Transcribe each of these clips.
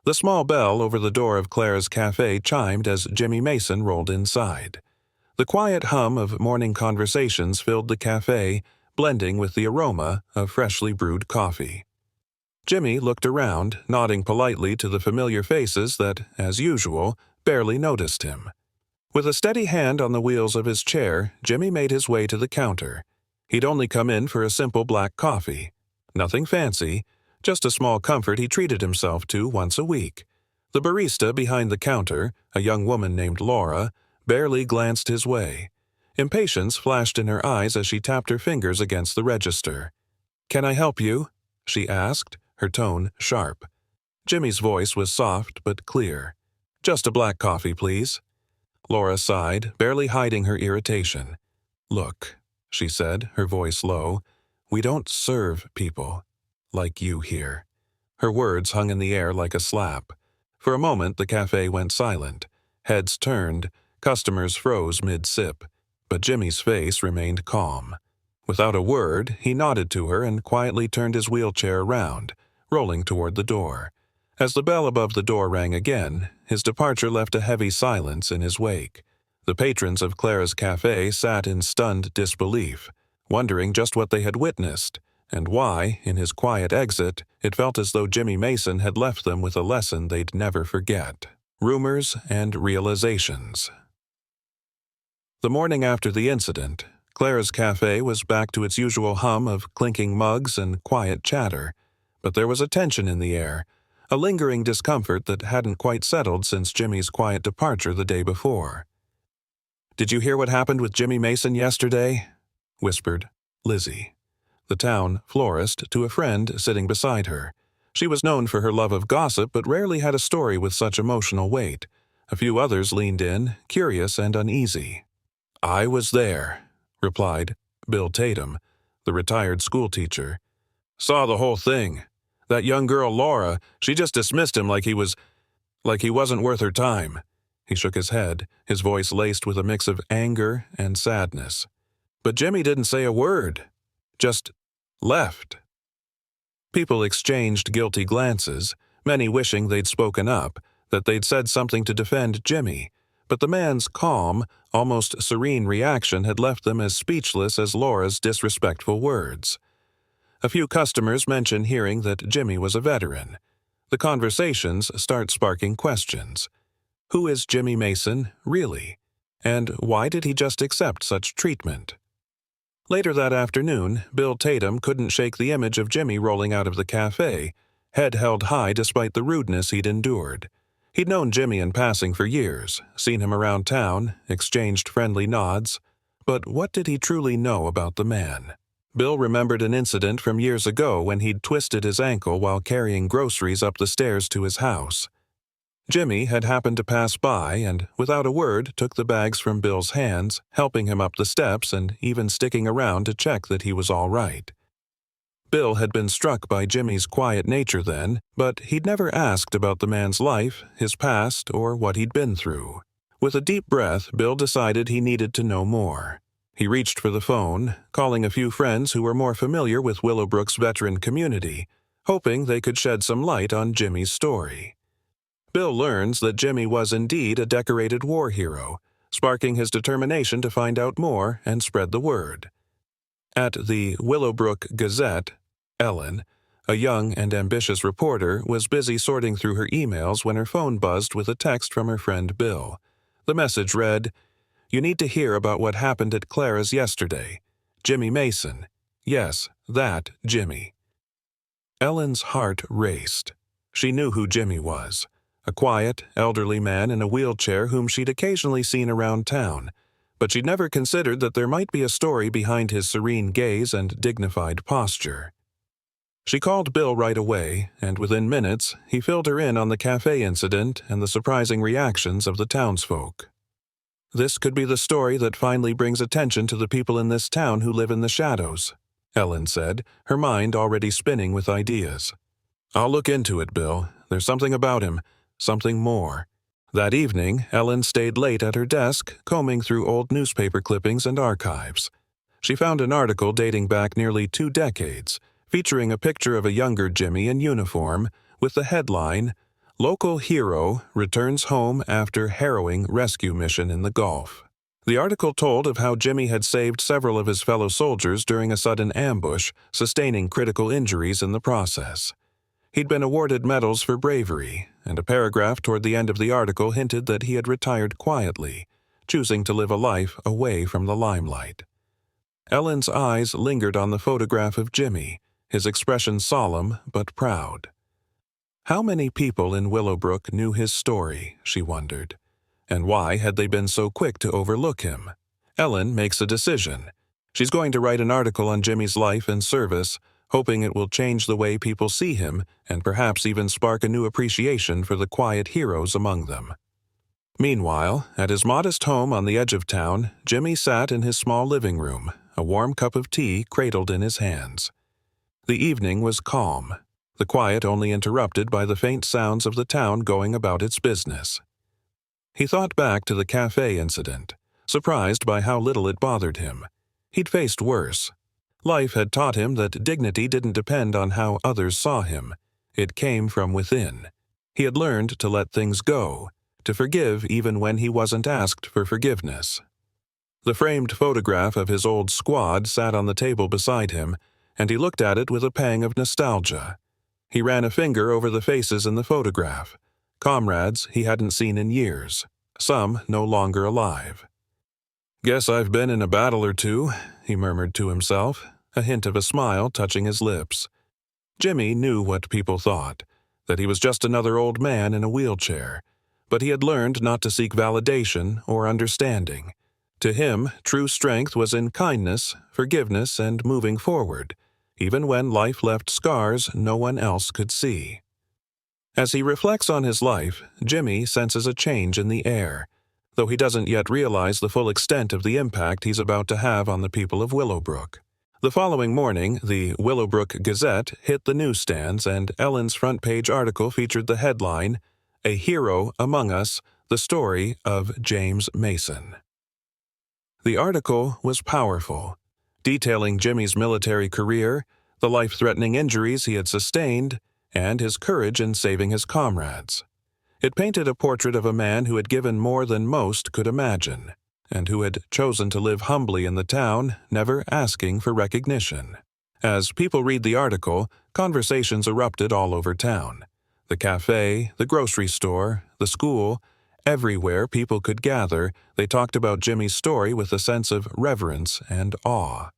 The small bell over the door of Clara's cafe chimed as Jimmy Mason rolled inside. The quiet hum of morning conversations filled the cafe, blending with the aroma of freshly brewed coffee. Jimmy looked around, nodding politely to the familiar faces that, as usual, barely noticed him. With a steady hand on the wheels of his chair, Jimmy made his way to the counter. He'd only come in for a simple black coffee. Nothing fancy, just a small comfort he treated himself to once a week. The barista behind the counter, a young woman named Laura, barely glanced his way. Impatience flashed in her eyes as she tapped her fingers against the register. "Can I help you?" she asked, her tone sharp. Jimmy's voice was soft but clear. "Just a black coffee, please." Laura sighed, barely hiding her irritation. "Look," she said, her voice low, "we don't serve people like you here." Her words hung in the air like a slap. For a moment the cafe went silent. Heads turned, customers froze mid-sip, but Jimmy's face remained calm. Without a word, he nodded to her and quietly turned his wheelchair around, rolling toward the door. As the bell above the door rang again, his departure left a heavy silence in his wake. The patrons of Clara's cafe sat in stunned disbelief, wondering just what they had witnessed, and why, in his quiet exit, it felt as though Jimmy Mason had left them with a lesson they'd never forget: rumors and realizations. The morning after the incident, Clara's cafe was back to its usual hum of clinking mugs and quiet chatter, but there was a tension in the air, a lingering discomfort that hadn't quite settled since Jimmy's quiet departure the day before. "Did you hear what happened with Jimmy Mason yesterday?" whispered Lizzie, the town florist, to a friend sitting beside her. She was known for her love of gossip, but rarely had a story with such emotional weight. A few others leaned in, curious and uneasy. "I was there," replied Bill Tatum, the retired schoolteacher. "Saw the whole thing. That young girl Laura, she just dismissed him like he wasn't worth her time." He shook his head, his voice laced with a mix of anger and sadness. "But Jimmy didn't say a word. Just left." People exchanged guilty glances, many wishing they'd spoken up, that they'd said something to defend Jimmy, but the man's calm, almost serene reaction had left them as speechless as Laura's disrespectful words. A few customers mentioned hearing that Jimmy was a veteran. The conversations start sparking questions. Who is Jimmy Mason, really? And why did he just accept such treatment? Later that afternoon, Bill Tatum couldn't shake the image of Jimmy rolling out of the cafe, head held high despite the rudeness he'd endured. He'd known Jimmy in passing for years, seen him around town, exchanged friendly nods. But what did he truly know about the man? Bill remembered an incident from years ago when he'd twisted his ankle while carrying groceries up the stairs to his house. Jimmy had happened to pass by and, without a word, took the bags from Bill's hands, helping him up the steps and even sticking around to check that he was all right. Bill had been struck by Jimmy's quiet nature then, but he'd never asked about the man's life, his past, or what he'd been through. With a deep breath, Bill decided he needed to know more. He reached for the phone, calling a few friends who were more familiar with Willowbrook's veteran community, hoping they could shed some light on Jimmy's story. Bill learns that Jimmy was indeed a decorated war hero, sparking his determination to find out more and spread the word. At the Willowbrook Gazette, Ellen, a young and ambitious reporter, was busy sorting through her emails when her phone buzzed with a text from her friend Bill. The message read, "You need to hear about what happened at Clara's yesterday. Jimmy Mason. Yes, that Jimmy." Ellen's heart raced. She knew who Jimmy was. A quiet, elderly man in a wheelchair whom she'd occasionally seen around town, but she'd never considered that there might be a story behind his serene gaze and dignified posture. She called Bill right away, and within minutes, he filled her in on the cafe incident and the surprising reactions of the townsfolk. "This could be the story that finally brings attention to the people in this town who live in the shadows," Ellen said, her mind already spinning with ideas. "I'll look into it, Bill. There's something about him, something more." That evening, Ellen stayed late at her desk, combing through old newspaper clippings and archives. She found an article dating back nearly 2 decades, featuring a picture of a younger Jimmy in uniform, with the headline, Local hero returns home after harrowing rescue mission in the Gulf. The article told of how Jimmy had saved several of his fellow soldiers during a sudden ambush, sustaining critical injuries in the process. He'd been awarded medals for bravery, and a paragraph toward the end of the article hinted that he had retired quietly, choosing to live a life away from the limelight. Ellen's eyes lingered on the photograph of Jimmy, his expression solemn but proud. How many people in Willowbrook knew his story, she wondered, and why had they been so quick to overlook him? Ellen makes a decision. She's going to write an article on Jimmy's life and service, hoping it will change the way people see him and perhaps even spark a new appreciation for the quiet heroes among them. Meanwhile, at his modest home on the edge of town, Jimmy sat in his small living room, a warm cup of tea cradled in his hands. The evening was calm, the quiet only interrupted by the faint sounds of the town going about its business. He thought back to the cafe incident, surprised by how little it bothered him. He'd faced worse. Life had taught him that dignity didn't depend on how others saw him. It came from within. He had learned to let things go, to forgive even when he wasn't asked for forgiveness. The framed photograph of his old squad sat on the table beside him, and he looked at it with a pang of nostalgia. He ran a finger over the faces in the photograph, comrades he hadn't seen in years, some no longer alive. "Guess I've been in a battle or two," he murmured to himself, a hint of a smile touching his lips. Jimmy knew what people thought, that he was just another old man in a wheelchair, but he had learned not to seek validation or understanding. To him, true strength was in kindness, forgiveness, and moving forward, even when life left scars no one else could see. As he reflects on his life, Jimmy senses a change in the air, though he doesn't yet realize the full extent of the impact he's about to have on the people of Willowbrook. The following morning, the Willowbrook Gazette hit the newsstands, and Ellen's front-page article featured the headline, "A Hero Among Us, the Story of James Mason." The article was powerful, detailing Jimmy's military career, the life-threatening injuries he had sustained, and his courage in saving his comrades. It painted a portrait of a man who had given more than most could imagine, and who had chosen to live humbly in the town, never asking for recognition. As people read the article, conversations erupted all over town. The cafe, the grocery store, the school, everywhere people could gather, they talked about Jimmy's story with a sense of reverence and awe.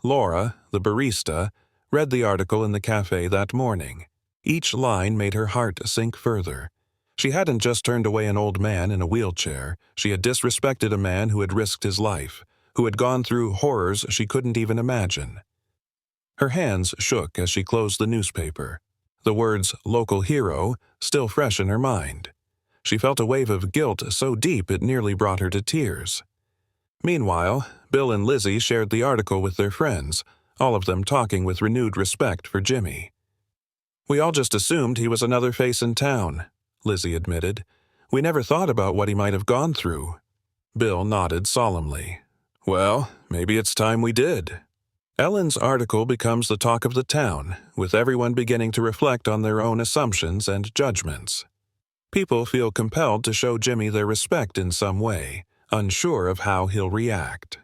Laura, the barista, read the article in the cafe that morning. Each line made her heart sink further. She hadn't just turned away an old man in a wheelchair, she had disrespected a man who had risked his life, who had gone through horrors she couldn't even imagine. Her hands shook as she closed the newspaper, the words "local hero" still fresh in her mind. She felt a wave of guilt so deep it nearly brought her to tears. Meanwhile, Bill and Lizzie shared the article with their friends, all of them talking with renewed respect for Jimmy. "We all just assumed he was another face in town," Lizzie admitted. "We never thought about what he might have gone through." Bill nodded solemnly. "Well, maybe it's time we did." Ellen's article becomes the talk of the town, with everyone beginning to reflect on their own assumptions and judgments. People feel compelled to show Jimmy their respect in some way, unsure of how he'll react.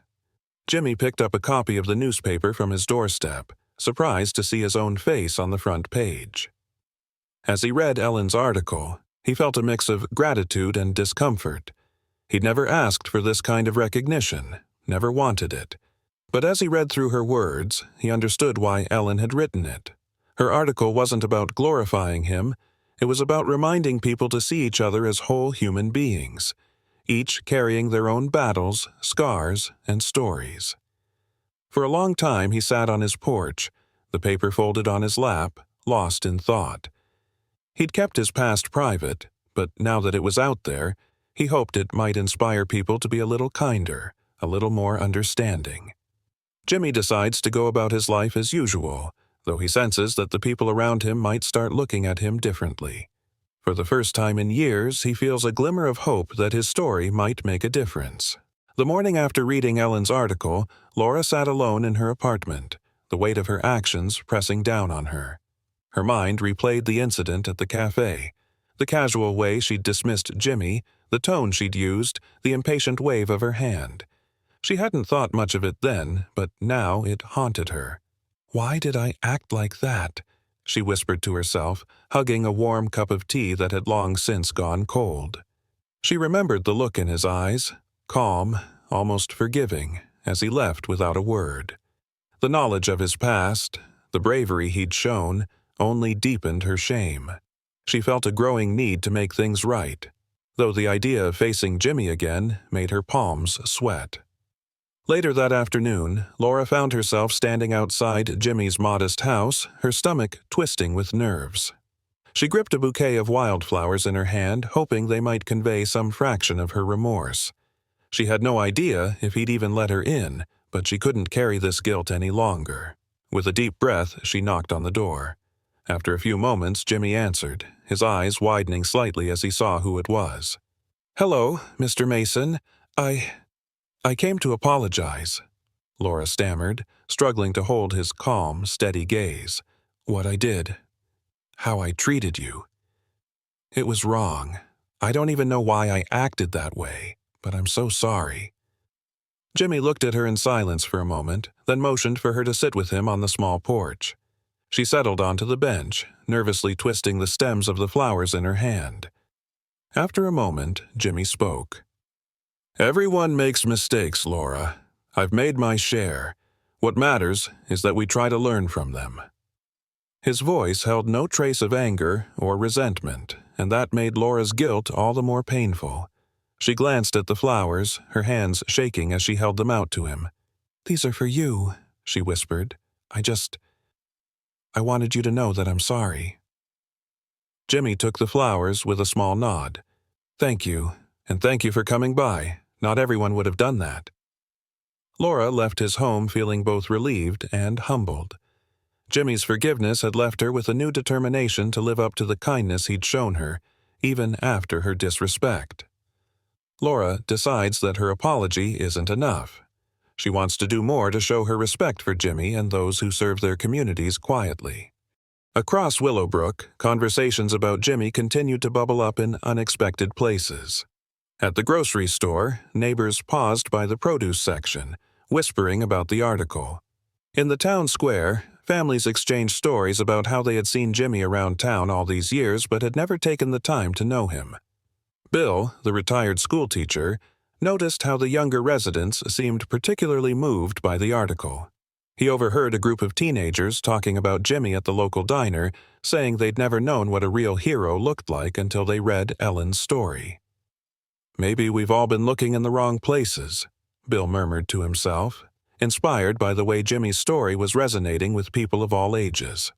Jimmy picked up a copy of the newspaper from his doorstep, surprised to see his own face on the front page. As he read Ellen's article, he felt a mix of gratitude and discomfort. He'd never asked for this kind of recognition, never wanted it. But as he read through her words, he understood why Ellen had written it. Her article wasn't about glorifying him, it was about reminding people to see each other as whole human beings, each carrying their own battles, scars, and stories. For a long time he sat on his porch, the paper folded on his lap, lost in thought. He'd kept his past private, but now that it was out there, he hoped it might inspire people to be a little kinder, a little more understanding. Jimmy decides to go about his life as usual, though he senses that the people around him might start looking at him differently. For the first time in years, he feels a glimmer of hope that his story might make a difference. The morning after reading Ellen's article, Laura sat alone in her apartment, the weight of her actions pressing down on her. Her mind replayed the incident at the cafe, The casual way she'd dismissed Jimmy, the tone she'd used, the impatient wave of her hand. She hadn't thought much of it then, but now it haunted her. "Why did I act like that?" she whispered to herself, hugging a warm cup of tea that had long since gone cold. She remembered the look in his eyes, calm, almost forgiving, as he left without a word. The knowledge of his past, the bravery he'd shown, only deepened her shame. She felt a growing need to make things right, though the idea of facing Jimmy again made her palms sweat. Later that afternoon, Laura found herself standing outside Jimmy's modest house, her stomach twisting with nerves. She gripped a bouquet of wildflowers in her hand, hoping they might convey some fraction of her remorse. She had no idea if he'd even let her in, but she couldn't carry this guilt any longer. With a deep breath, she knocked on the door. After a few moments, Jimmy answered, his eyes widening slightly as he saw who it was. "Hello, Mr. Mason. I came to apologize," Laura stammered, struggling to hold his calm, steady gaze. "What I did. How I treated you. It was wrong. I don't even know why I acted that way, but I'm so sorry." Jimmy looked at her in silence for a moment, then motioned for her to sit with him on the small porch. She settled onto the bench, nervously twisting the stems of the flowers in her hand. After a moment, Jimmy spoke. "Everyone makes mistakes, Laura. I've made my share. What matters is that we try to learn from them." His voice held no trace of anger or resentment, and that made Laura's guilt all the more painful. She glanced at the flowers, her hands shaking as she held them out to him. "These are for you," she whispered. I wanted you to know that I'm sorry." Jimmy took the flowers with a small nod. "Thank you, and thank you for coming by. Not everyone would have done that." Laura left his home feeling both relieved and humbled. Jimmy's forgiveness had left her with a new determination to live up to the kindness he'd shown her, even after her disrespect. Laura decides that her apology isn't enough. She wants to do more to show her respect for Jimmy and those who serve their communities quietly. Across Willowbrook, conversations about Jimmy continued to bubble up in unexpected places. At the grocery store, neighbors paused by the produce section, whispering about the article. In the town square, families exchanged stories about how they had seen Jimmy around town all these years but had never taken the time to know him. Bill, the retired schoolteacher, noticed how the younger residents seemed particularly moved by the article. He overheard a group of teenagers talking about Jimmy at the local diner, saying they'd never known what a real hero looked like until they read Ellen's story. "Maybe we've all been looking in the wrong places," Bill murmured to himself, inspired by the way Jimmy's story was resonating with people of all ages.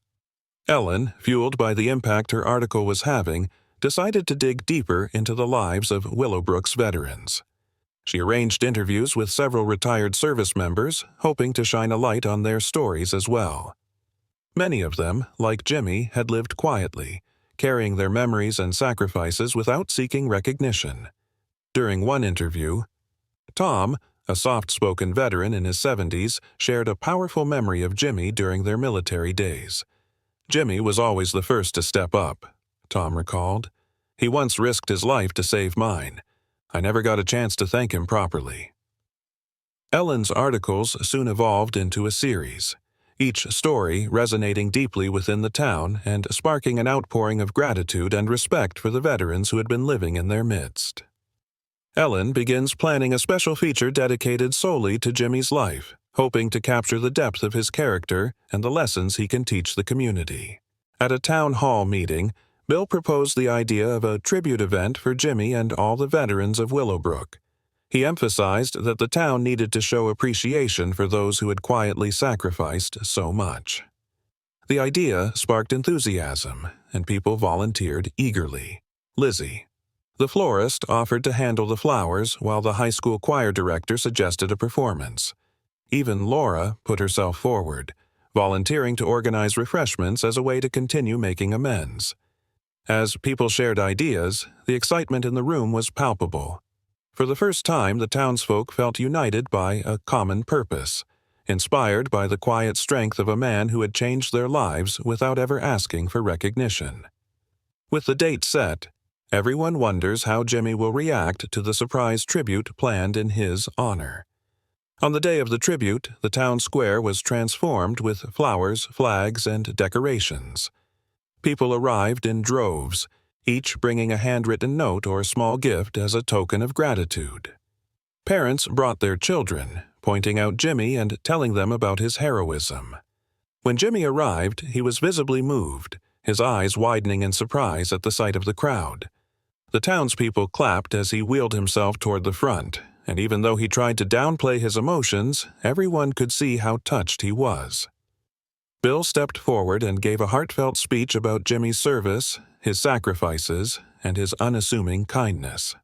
Ellen, fueled by the impact her article was having, decided to dig deeper into the lives of Willowbrook's veterans. She arranged interviews with several retired service members, hoping to shine a light on their stories as well. Many of them, like Jimmy, had lived quietly, carrying their memories and sacrifices without seeking recognition. During one interview, Tom, a soft-spoken veteran in his 70s, shared a powerful memory of Jimmy during their military days. "Jimmy was always the first to step up," Tom recalled. "He once risked his life to save mine. I never got a chance to thank him properly." Ellen's articles soon evolved into a series, each story resonating deeply within the town and sparking an outpouring of gratitude and respect for the veterans who had been living in their midst. Ellen begins planning a special feature dedicated solely to Jimmy's life, hoping to capture the depth of his character and the lessons he can teach the community. At a town hall meeting, Bill proposed the idea of a tribute event for Jimmy and all the veterans of Willowbrook. He emphasized that the town needed to show appreciation for those who had quietly sacrificed so much. The idea sparked enthusiasm, and people volunteered eagerly. Lizzie, the florist, offered to handle the flowers, while the high school choir director suggested a performance. Even Laura put herself forward, volunteering to organize refreshments as a way to continue making amends. As people shared ideas, the excitement in the room was palpable. For the first time, the townsfolk felt united by a common purpose, inspired by the quiet strength of a man who had changed their lives without ever asking for recognition. With the date set, everyone wonders how Jimmy will react to the surprise tribute planned in his honor. On the day of the tribute, the town square was transformed with flowers, flags, and decorations. People arrived in droves, each bringing a handwritten note or small gift as a token of gratitude. Parents brought their children, pointing out Jimmy and telling them about his heroism. When Jimmy arrived, he was visibly moved, his eyes widening in surprise at the sight of the crowd. The townspeople clapped as he wheeled himself toward the front, and even though he tried to downplay his emotions, everyone could see how touched he was. Bill stepped forward and gave a heartfelt speech about Jimmy's service, his sacrifices, and his unassuming kindness.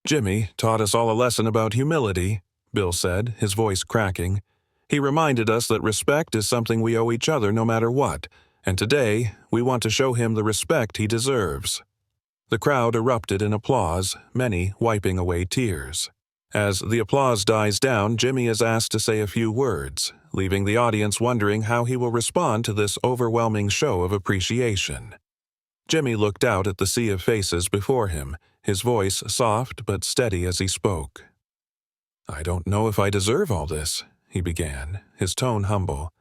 "Jimmy taught us all a lesson about humility," Bill said, his voice cracking. "He reminded us that respect is something we owe each other no matter what, and today we want to show him the respect he deserves." The crowd erupted in applause, many wiping away tears. As the applause dies down, Jimmy is asked to say a few words, leaving the audience wondering how he will respond to this overwhelming show of appreciation. Jimmy looked out at the sea of faces before him, his voice soft but steady as he spoke. "I don't know if I deserve all this," he began, his tone humble.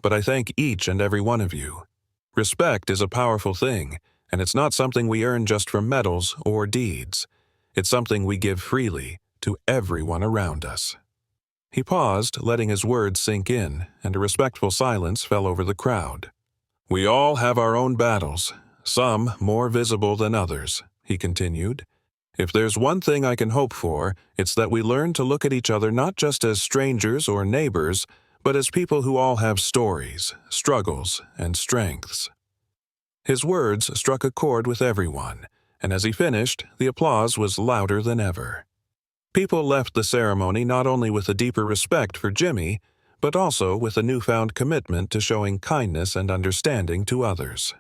"But I thank each and every one of you. Respect is a powerful thing, and it's not something we earn just from medals or deeds. It's something we give freely to everyone around us." He paused, letting his words sink in, and a respectful silence fell over the crowd. "We all have our own battles, some more visible than others," he continued. "If there's one thing I can hope for, it's that we learn to look at each other not just as strangers or neighbors, but as people who all have stories, struggles, and strengths." His words struck a chord with everyone, and as he finished, the applause was louder than ever. People left the ceremony not only with a deeper respect for Jimmy, but also with a newfound commitment to showing kindness and understanding to others.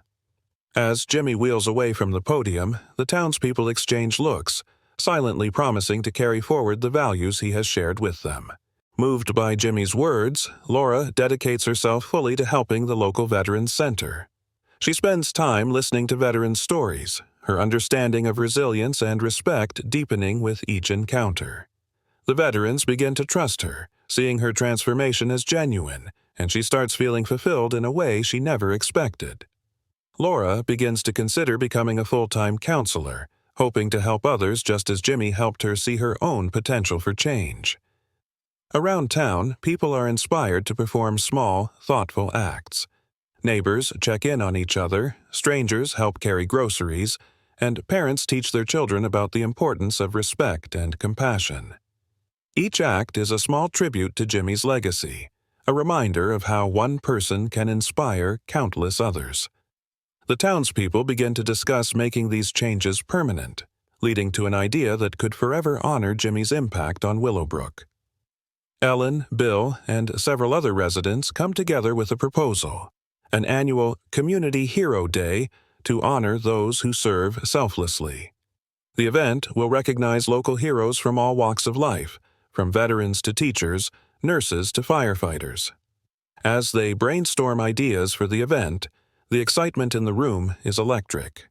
As Jimmy wheels away from the podium, the townspeople exchange looks, silently promising to carry forward the values he has shared with them. Moved by Jimmy's words, Laura dedicates herself fully to helping the local Veterans Center. She spends time listening to veterans' stories, her understanding of resilience and respect deepening with each encounter. The veterans begin to trust her, seeing her transformation as genuine, and she starts feeling fulfilled in a way she never expected. Laura begins to consider becoming a full-time counselor, hoping to help others just as Jimmy helped her see her own potential for change. Around town, people are inspired to perform small, thoughtful acts. Neighbors check in on each other, strangers help carry groceries, and parents teach their children about the importance of respect and compassion. Each act is a small tribute to Jimmy's legacy, a reminder of how one person can inspire countless others. The townspeople begin to discuss making these changes permanent, leading to an idea that could forever honor Jimmy's impact on Willowbrook. Ellen, Bill, and several other residents come together with a proposal: an annual Community Hero Day to honor those who serve selflessly. The event will recognize local heroes from all walks of life, from veterans to teachers, nurses to firefighters. As they brainstorm ideas for the event, the excitement in the room is electric.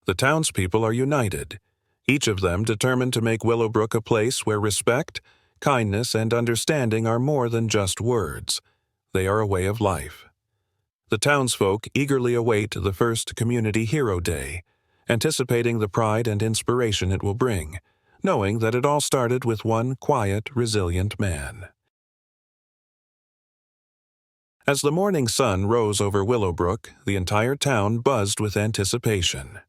The townspeople are united, each of them determined to make Willowbrook a place where respect, kindness, and understanding are more than just words. They are a way of life. The townsfolk eagerly await the first Community Hero Day, anticipating the pride and inspiration it will bring, knowing that it all started with one quiet, resilient man. As the morning sun rose over Willowbrook, the entire town buzzed with anticipation.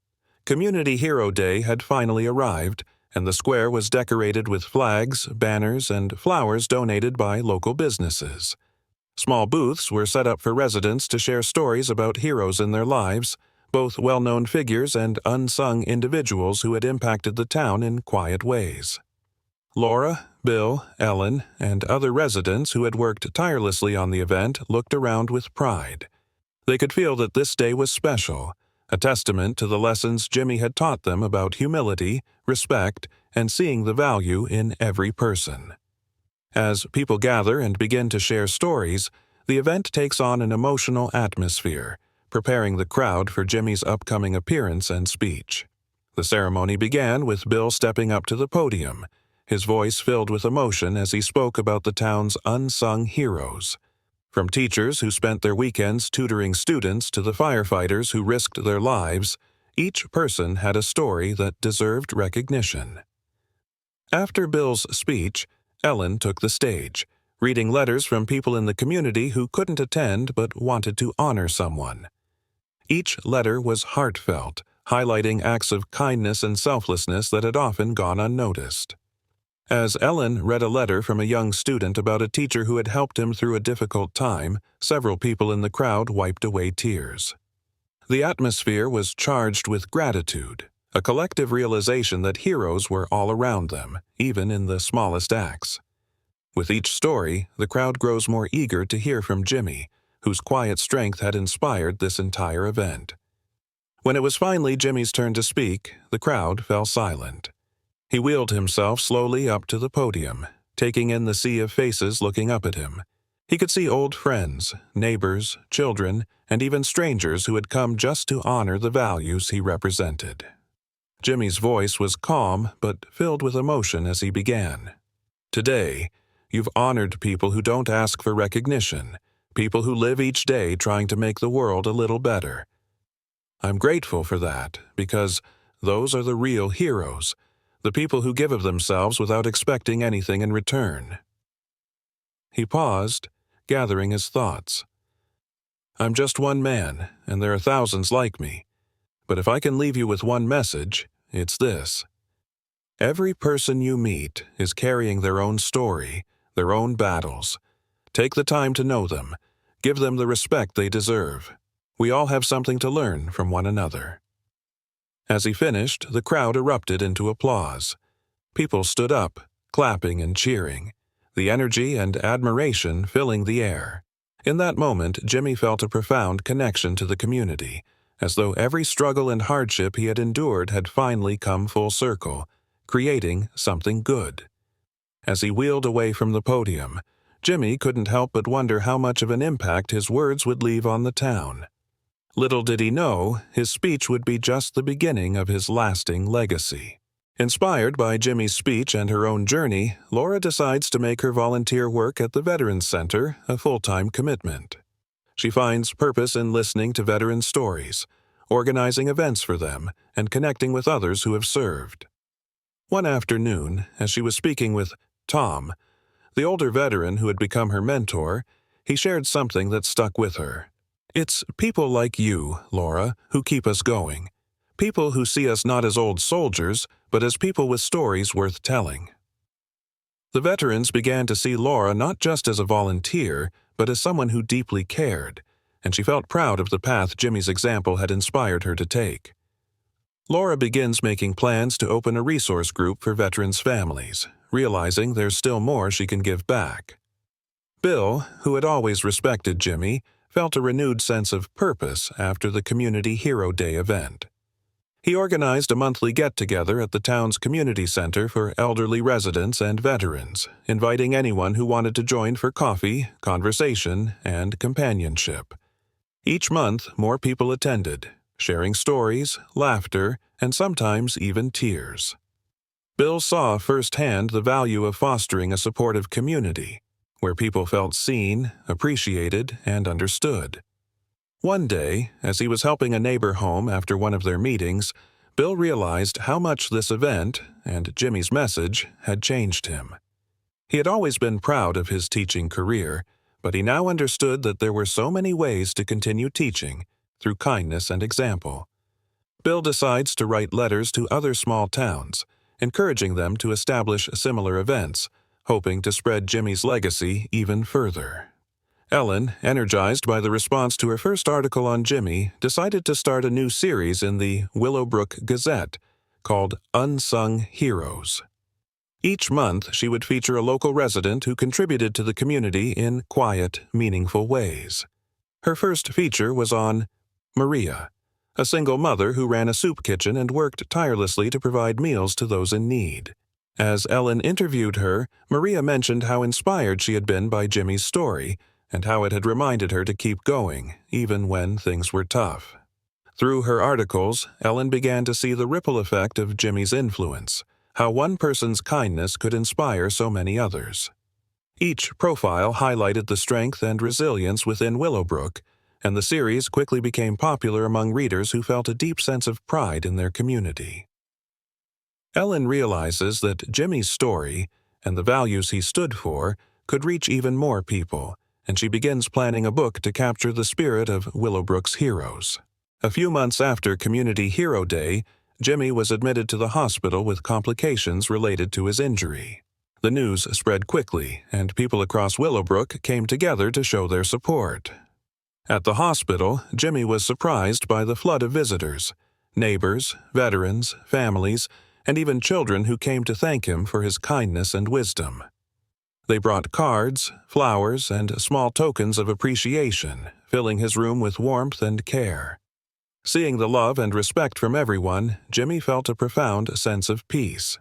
Community Hero Day had finally arrived, and the square was decorated with flags, banners, and flowers donated by local businesses. Small booths were set up for residents to share stories about heroes in their lives, both well-known figures and unsung individuals who had impacted the town in quiet ways. Laura, Bill, Ellen, and other residents who had worked tirelessly on the event looked around with pride. They could feel that this day was special, a testament to the lessons Jimmy had taught them about humility, respect, and seeing the value in every person. As people gather and begin to share stories, the event takes on an emotional atmosphere, preparing the crowd for Jimmy's upcoming appearance and speech. The ceremony began with Bill stepping up to the podium, his voice filled with emotion as he spoke about the town's unsung heroes. From teachers who spent their weekends tutoring students to the firefighters who risked their lives, each person had a story that deserved recognition. After Bill's speech, Ellen took the stage, reading letters from people in the community who couldn't attend but wanted to honor someone. Each letter was heartfelt, highlighting acts of kindness and selflessness that had often gone unnoticed. As Ellen read a letter from a young student about a teacher who had helped him through a difficult time, several people in the crowd wiped away tears. The atmosphere was charged with gratitude, a collective realization that heroes were all around them, even in the smallest acts. With each story, the crowd grows more eager to hear from Jimmy, whose quiet strength had inspired this entire event. When it was finally Jimmy's turn to speak, the crowd fell silent. He wheeled himself slowly up to the podium, taking in the sea of faces looking up at him. He could see old friends, neighbors, children, and even strangers who had come just to honor the values he represented. Jimmy's voice was calm but filled with emotion as he began. Today, you've honored people who don't ask for recognition, people who live each day trying to make the world a little better. I'm grateful for that, because those are the real heroes, the people who give of themselves without expecting anything in return. He paused, gathering his thoughts. I'm just one man, and there are thousands like me. But if I can leave you with one message, it's this. Every person you meet is carrying their own story, their own battles. Take the time to know them. Give them the respect they deserve. We all have something to learn from one another. As he finished, the crowd erupted into applause. People stood up, clapping and cheering, the energy and admiration filling the air. In that moment, Jimmy felt a profound connection to the community, as though every struggle and hardship he had endured had finally come full circle, creating something good. As he wheeled away from the podium, Jimmy couldn't help but wonder how much of an impact his words would leave on the town. Little did he know, his speech would be just the beginning of his lasting legacy. Inspired by Jimmy's speech and her own journey, Laura decides to make her volunteer work at the Veterans Center a full-time commitment. She finds purpose in listening to veteran stories, organizing events for them, and connecting with others who have served. One afternoon, as she was speaking with Tom, the older veteran who had become her mentor, he shared something that stuck with her. It's people like you, Laura, who keep us going. People who see us not as old soldiers, but as people with stories worth telling. The veterans began to see Laura not just as a volunteer, but as someone who deeply cared, and she felt proud of the path Jimmy's example had inspired her to take. Laura begins making plans to open a resource group for veterans' families, realizing there's still more she can give back. Bill, who had always respected Jimmy, felt a renewed sense of purpose after the Community Hero Day event. He organized a monthly get-together at the town's community center for elderly residents and veterans, inviting anyone who wanted to join for coffee, conversation, and companionship. Each month, more people attended, sharing stories, laughter, and sometimes even tears. Bill saw firsthand the value of fostering a supportive community, where people felt seen, appreciated, and understood. One day, as he was helping a neighbor home after one of their meetings, Bill realized how much this event, and Jimmy's message, had changed him. He had always been proud of his teaching career, but he now understood that there were so many ways to continue teaching, through kindness and example. Bill decides to write letters to other small towns, encouraging them to establish similar events, hoping to spread Jimmy's legacy even further. Ellen, energized by the response to her first article on Jimmy, decided to start a new series in the Willowbrook Gazette called Unsung Heroes. Each month, she would feature a local resident who contributed to the community in quiet, meaningful ways. Her first feature was on Maria, a single mother who ran a soup kitchen and worked tirelessly to provide meals to those in need. As Ellen interviewed her, Maria mentioned how inspired she had been by Jimmy's story, and how it had reminded her to keep going, even when things were tough. Through her articles, Ellen began to see the ripple effect of Jimmy's influence, how one person's kindness could inspire so many others. Each profile highlighted the strength and resilience within Willowbrook, and the series quickly became popular among readers who felt a deep sense of pride in their community. Ellen realizes that Jimmy's story, and the values he stood for, could reach even more people, and she begins planning a book to capture the spirit of Willowbrook's heroes. A few months after Community Hero Day, Jimmy was admitted to the hospital with complications related to his injury. The news spread quickly, and people across Willowbrook came together to show their support. At the hospital, Jimmy was surprised by the flood of visitors, neighbors, veterans, families, and even children who came to thank him for his kindness and wisdom. They brought cards, flowers, and small tokens of appreciation, filling his room with warmth and care. Seeing the love and respect from everyone, Jimmy felt a profound sense of peace.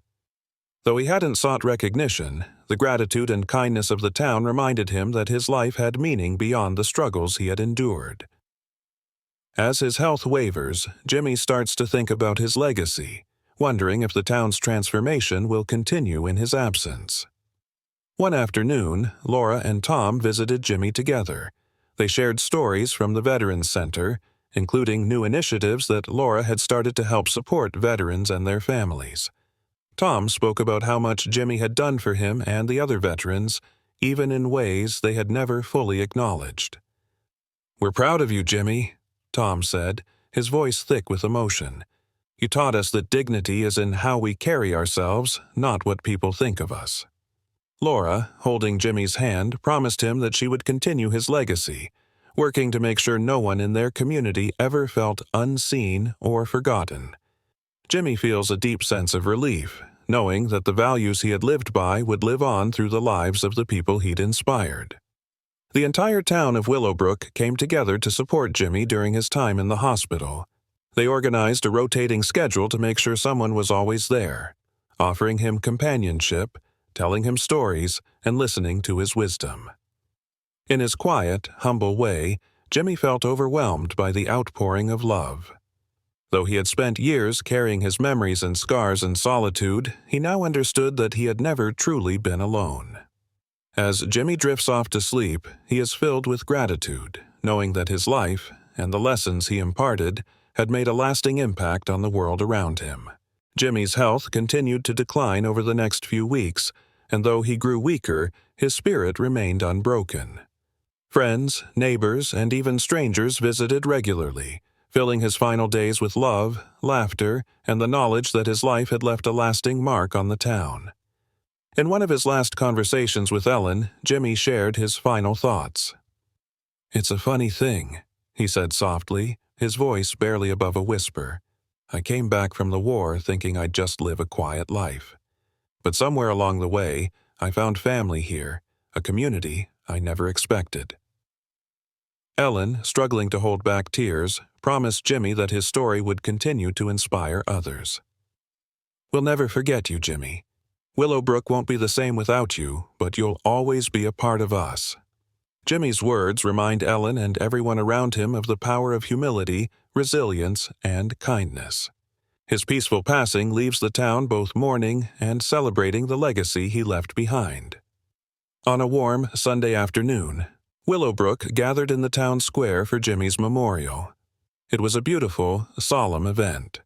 Though he hadn't sought recognition, the gratitude and kindness of the town reminded him that his life had meaning beyond the struggles he had endured. As his health wavers, Jimmy starts to think about his legacy, wondering if the town's transformation will continue in his absence. One afternoon, Laura and Tom visited Jimmy together. They shared stories from the Veterans Center, including new initiatives that Laura had started to help support veterans and their families. Tom spoke about how much Jimmy had done for him and the other veterans, even in ways they had never fully acknowledged. "We're proud of you, Jimmy," Tom said, his voice thick with emotion. "You taught us that dignity is in how we carry ourselves, not what people think of us." Laura, holding Jimmy's hand, promised him that she would continue his legacy, working to make sure no one in their community ever felt unseen or forgotten. Jimmy feels a deep sense of relief, knowing that the values he had lived by would live on through the lives of the people he'd inspired. The entire town of Willowbrook came together to support Jimmy during his time in the hospital. They organized a rotating schedule to make sure someone was always there, offering him companionship, telling him stories, and listening to his wisdom. In his quiet, humble way, Jimmy felt overwhelmed by the outpouring of love. Though he had spent years carrying his memories and scars in solitude, he now understood that he had never truly been alone. As Jimmy drifts off to sleep, he is filled with gratitude, knowing that his life, and the lessons he imparted, had made a lasting impact on the world around him. Jimmy's health continued to decline over the next few weeks, and though he grew weaker, his spirit remained unbroken. Friends, neighbors, and even strangers visited regularly, filling his final days with love, laughter, and the knowledge that his life had left a lasting mark on the town. In one of his last conversations with Ellen, Jimmy shared his final thoughts. "It's a funny thing," he said softly, his voice barely above a whisper. "I came back from the war thinking I'd just live a quiet life. But somewhere along the way, I found family here, a community I never expected." Ellen, struggling to hold back tears, promised Jimmy that his story would continue to inspire others. "We'll never forget you, Jimmy. Willowbrook won't be the same without you, but you'll always be a part of us." Jimmy's words remind Ellen and everyone around him of the power of humility, resilience, and kindness. His peaceful passing leaves the town both mourning and celebrating the legacy he left behind. On a warm Sunday afternoon, Willowbrook gathered in the town square for Jimmy's memorial. It was a beautiful, solemn event.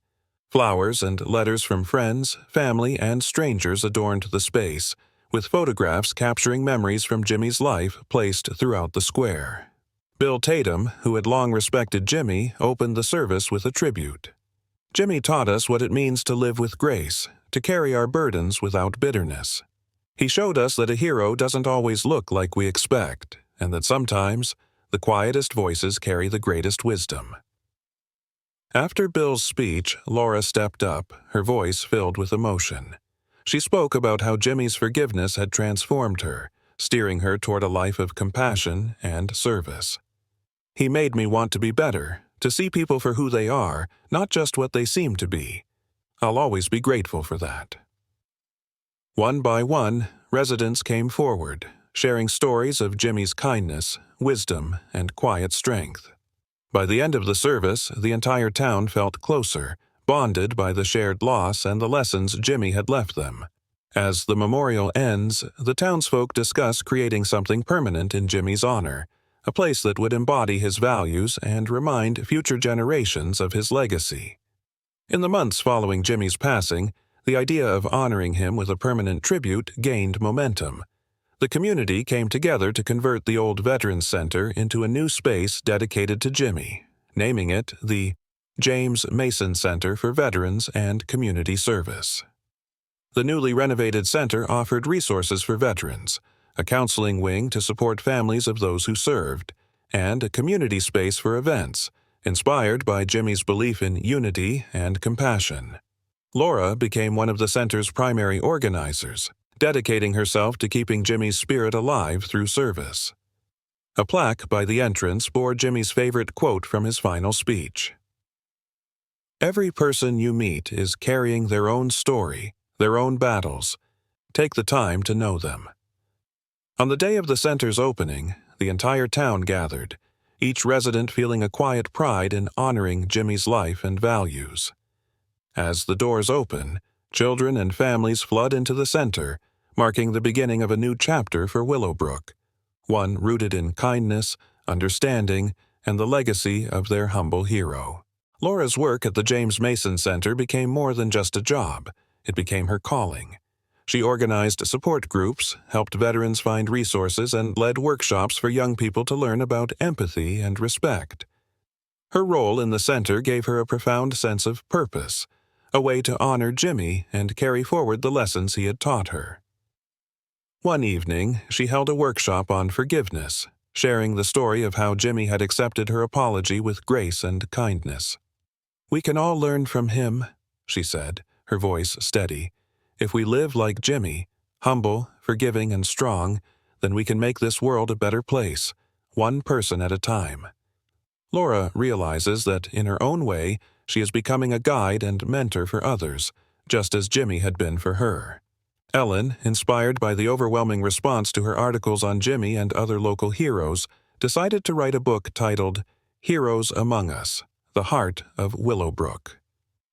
Flowers and letters from friends, family, and strangers adorned the space, with photographs capturing memories from Jimmy's life placed throughout the square. Bill Tatum, who had long respected Jimmy, opened the service with a tribute. "Jimmy taught us what it means to live with grace, to carry our burdens without bitterness. He showed us that a hero doesn't always look like we expect, and that sometimes the quietest voices carry the greatest wisdom." After Bill's speech, Laura stepped up, her voice filled with emotion. She spoke about how Jimmy's forgiveness had transformed her, steering her toward a life of compassion and service. "He made me want to be better, to see people for who they are, not just what they seem to be. I'll always be grateful for that." One by one, residents came forward, sharing stories of Jimmy's kindness, wisdom, and quiet strength. By the end of the service, the entire town felt closer, bonded by the shared loss and the lessons Jimmy had left them. As the memorial ends, the townsfolk discuss creating something permanent in Jimmy's honor, a place that would embody his values and remind future generations of his legacy. In the months following Jimmy's passing, the idea of honoring him with a permanent tribute gained momentum. The community came together to convert the old Veterans Center into a new space dedicated to Jimmy, naming it the James Mason Center for Veterans and Community Service. The newly renovated center offered resources for veterans, a counseling wing to support families of those who served, and a community space for events, inspired by Jimmy's belief in unity and compassion. Laura became one of the center's primary organizers, dedicating herself to keeping Jimmy's spirit alive through service. A plaque by the entrance bore Jimmy's favorite quote from his final speech. "Every person you meet is carrying their own story, their own battles. Take the time to know them." On the day of the center's opening, the entire town gathered, each resident feeling a quiet pride in honoring Jimmy's life and values. As the doors open, children and families flood into the center, marking the beginning of a new chapter for Willowbrook, one rooted in kindness, understanding, and the legacy of their humble hero. Laura's work at the James Mason Center became more than just a job. It became her calling. She organized support groups, helped veterans find resources, and led workshops for young people to learn about empathy and respect. Her role in the center gave her a profound sense of purpose, a way to honor Jimmy and carry forward the lessons he had taught her. One evening, she held a workshop on forgiveness, sharing the story of how Jimmy had accepted her apology with grace and kindness. "We can all learn from him," she said, her voice steady. "If we live like Jimmy, humble, forgiving, and strong, then we can make this world a better place, one person at a time." Laura realizes that, in her own way, she is becoming a guide and mentor for others, just as Jimmy had been for her. Ellen, inspired by the overwhelming response to her articles on Jimmy and other local heroes, decided to write a book titled Heroes Among Us: The Heart of Willowbrook.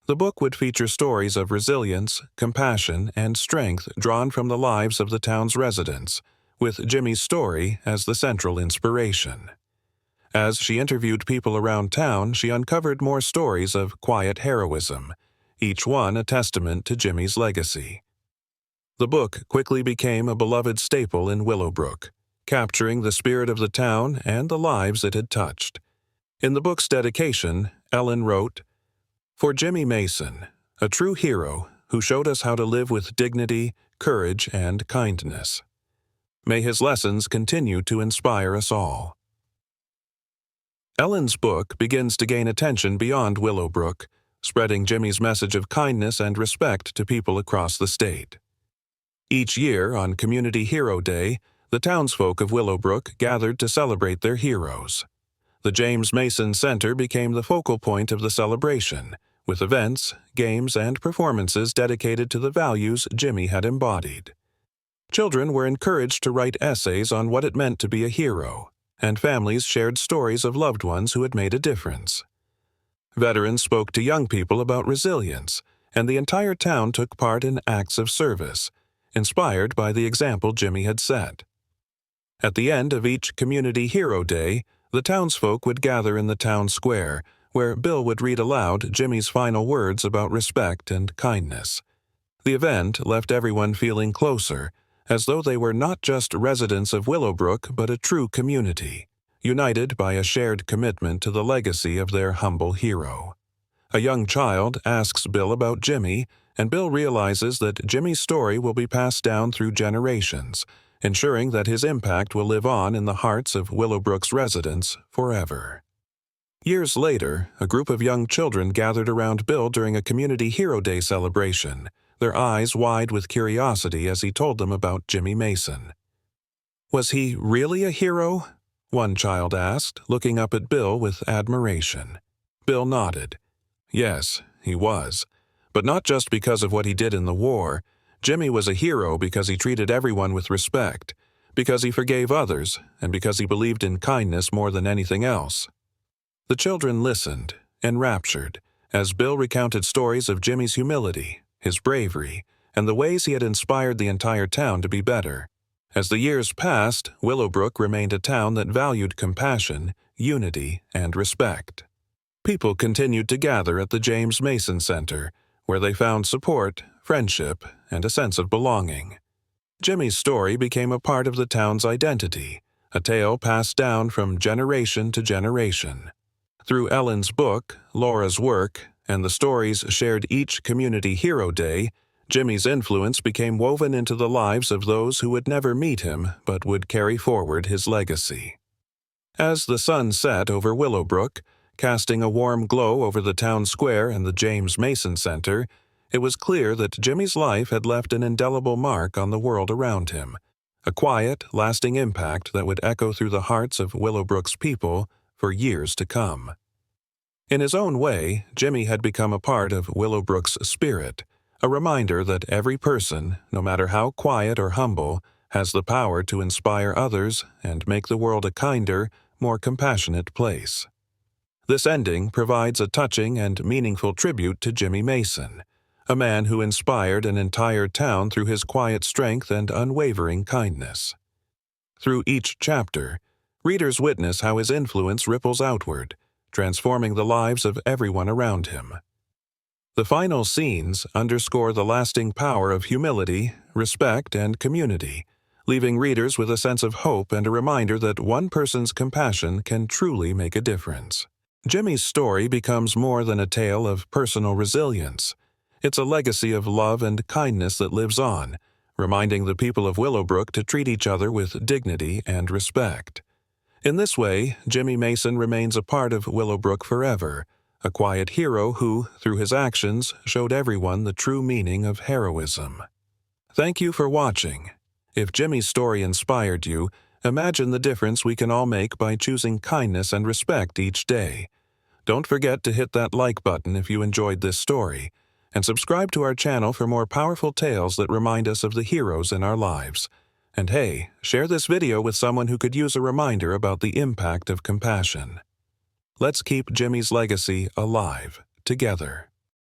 The book would feature stories of resilience, compassion, and strength drawn from the lives of the town's residents, with Jimmy's story as the central inspiration. As she interviewed people around town, she uncovered more stories of quiet heroism, each one a testament to Jimmy's legacy. The book quickly became a beloved staple in Willowbrook, capturing the spirit of the town and the lives it had touched. In the book's dedication, Ellen wrote, "For Jimmy Mason, a true hero who showed us how to live with dignity, courage, and kindness. May his lessons continue to inspire us all." Ellen's book begins to gain attention beyond Willowbrook, spreading Jimmy's message of kindness and respect to people across the state. Each year, on Community Hero Day, the townsfolk of Willowbrook gathered to celebrate their heroes. The James Mason Center became the focal point of the celebration, with events, games, and performances dedicated to the values Jimmy had embodied. Children were encouraged to write essays on what it meant to be a hero, and families shared stories of loved ones who had made a difference. Veterans spoke to young people about resilience, and the entire town took part in acts of service, inspired by the example Jimmy had set. At the end of each Community Hero Day, the townsfolk would gather in the town square, where Bill would read aloud Jimmy's final words about respect and kindness. The event left everyone feeling closer, as though they were not just residents of Willowbrook but a true community, united by a shared commitment to the legacy of their humble hero. A young child asks Bill about Jimmy, and Bill realizes that Jimmy's story will be passed down through generations, ensuring that his impact will live on in the hearts of Willowbrook's residents forever. Years later, a group of young children gathered around Bill during a Community Hero Day celebration, their eyes wide with curiosity as he told them about Jimmy Mason. "Was he really a hero?" one child asked, looking up at Bill with admiration. Bill nodded. "Yes, he was. But not just because of what he did in the war. Jimmy was a hero because he treated everyone with respect, because he forgave others and because he believed in kindness more than anything else. The children listened, enraptured, as Bill recounted stories of Jimmy's humility, his bravery, and the ways he had inspired the entire town to be better. As the years passed, Willowbrook remained a town that valued compassion, unity, and respect. People continued to gather at the James Mason Center, where they found support, friendship, and a sense of belonging. Jimmy's story became a part of the town's identity, a tale passed down from generation to generation. Through Ellen's book, Laura's work, and the stories shared each Community Hero Day, Jimmy's influence became woven into the lives of those who would never meet him but would carry forward his legacy. As the sun set over Willowbrook, casting a warm glow over the town square and the James Mason Center, it was clear that Jimmy's life had left an indelible mark on the world around him, a quiet, lasting impact that would echo through the hearts of Willowbrook's people for years to come. In his own way, Jimmy had become a part of Willowbrook's spirit, a reminder that every person, no matter how quiet or humble, has the power to inspire others and make the world a kinder, more compassionate place. This ending provides a touching and meaningful tribute to Jimmy Mason, a man who inspired an entire town through his quiet strength and unwavering kindness. Through each chapter, readers witness how his influence ripples outward, transforming the lives of everyone around him. The final scenes underscore the lasting power of humility, respect, and community, leaving readers with a sense of hope and a reminder that one person's compassion can truly make a difference. Jimmy's story becomes more than a tale of personal resilience. It's a legacy of love and kindness that lives on, reminding the people of Willowbrook to treat each other with dignity and respect. In this way, Jimmy Mason remains a part of Willowbrook forever, a quiet hero who, through his actions, showed everyone the true meaning of heroism. Thank you for watching. If Jimmy's story inspired you, imagine the difference we can all make by choosing kindness and respect each day. Don't forget to hit that like button if you enjoyed this story, and subscribe to our channel for more powerful tales that remind us of the heroes in our lives. And hey, share this video with someone who could use a reminder about the impact of compassion. Let's keep Jimmy's legacy alive, together.